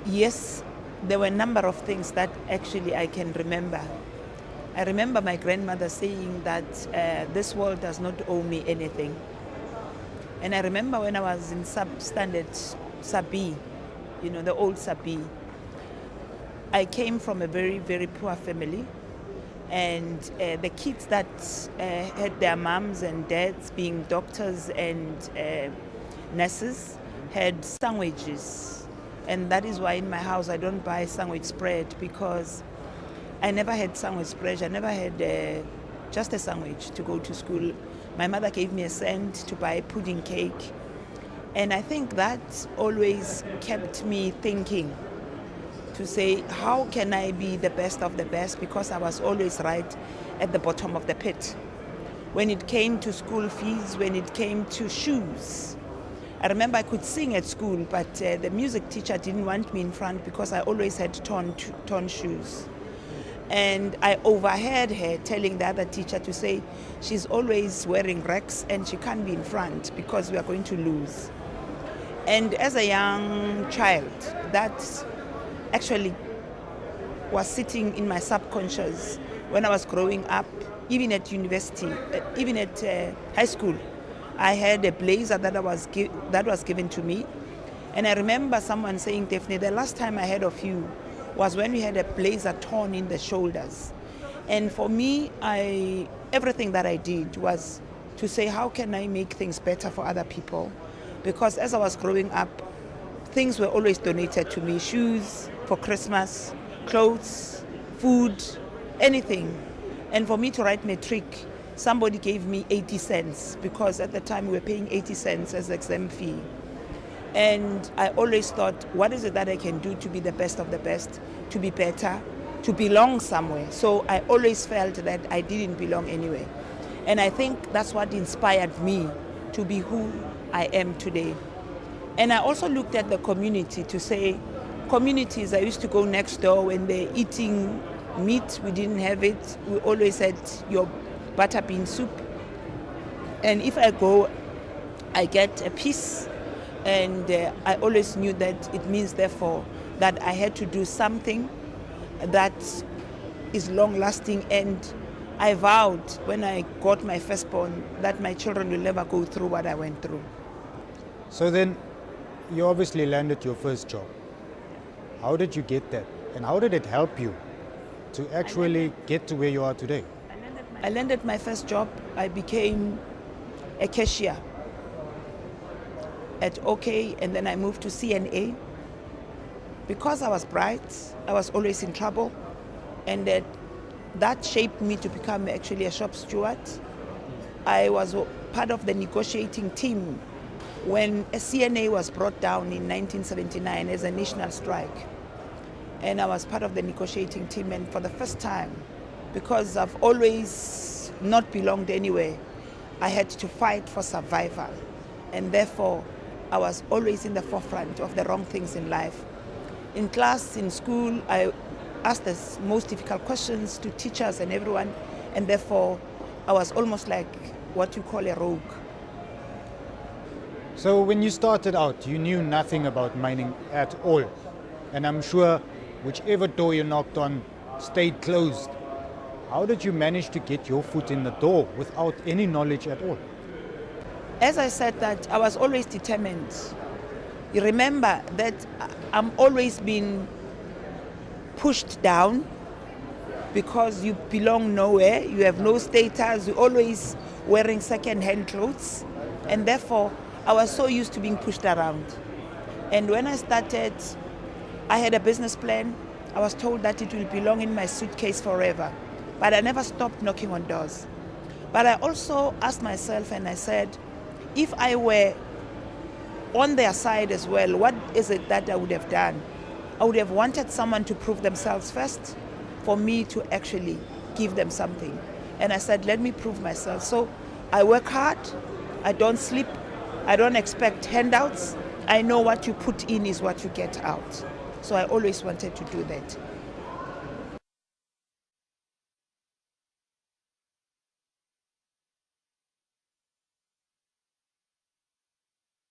Yes, there were a number of things that actually I can remember. I remember my grandmother saying that this world does not owe me anything. And I remember when I was in substandard Sabi, the old Sabi, I came from a very, very poor family. And the kids that had their moms and dads being doctors and nurses had sandwiches. And that is why in my house I don't buy sandwich bread, because I never had sandwich bread. I never had just a sandwich to go to school. My mother gave me a cent to buy pudding cake. And I think that always kept me thinking, to say, how can I be the best of the best? Because I was always right at the bottom of the pit. When it came to school fees, when it came to shoes, I remember I could sing at school, but the music teacher didn't want me in front because I always had torn shoes. And I overheard her telling the other teacher to say she's always wearing racks and she can't be in front because we are going to lose. And as a young child, that actually was sitting in my subconscious when I was growing up, even at university, even at high school. I had a blazer that was given to me. And I remember someone saying, Daphne, the last time I heard of you was when we had a blazer torn in the shoulders. And for me, everything that I did was to say, how can I make things better for other people? Because as I was growing up, things were always donated to me: shoes for Christmas, clothes, food, anything. And for me to write matric, somebody gave me 80 cents because at the time we were paying 80 cents as exam fee. And I always thought, what is it that I can do to be the best of the best, to be better, to belong somewhere? So I always felt that I didn't belong anywhere. And I think that's what inspired me to be who I am today. And I also looked at the community to say, communities, I used to go next door when they're eating meat, we didn't have it. We always had your butter bean soup. And if I go, I get a piece. And I always knew that it means, therefore, that I had to do something that is long-lasting. And I vowed when I got my firstborn that my children will never go through what I went through. So then, you obviously landed your first job. How did you get that? And how did it help you to actually get to where you are today? I landed my first job. I became a cashier at OK, and then I moved to CNA. Because I was bright, I was always in trouble, and that shaped me to become actually a shop steward. I was part of the negotiating team when a CNA was brought down in 1979 as a national strike. And I was part of the negotiating team, and for the first time, because I've always not belonged anywhere, I had to fight for survival. And therefore, I was always in the forefront of the wrong things in life. In class, in school, I asked the most difficult questions to teachers and everyone, and therefore, I was almost like what you call a rogue. So when you started out, you knew nothing about mining at all. And I'm sure whichever door you knocked on stayed closed. How did you manage to get your foot in the door without any knowledge at all? As I said, that I was always determined. You remember that I'm always been pushed down because you belong nowhere, you have no status, you're always wearing second-hand clothes, and therefore I was so used to being pushed around. And when I started, I had a business plan. I was told that it will belong in my suitcase forever, but I never stopped knocking on doors. But I also asked myself, and I said, if I were on their side as well, what is it that I would have done? I would have wanted someone to prove themselves first for me to actually give them something. And I said, let me prove myself. So I work hard, I don't sleep, I don't expect handouts. I know what you put in is what you get out. So I always wanted to do that.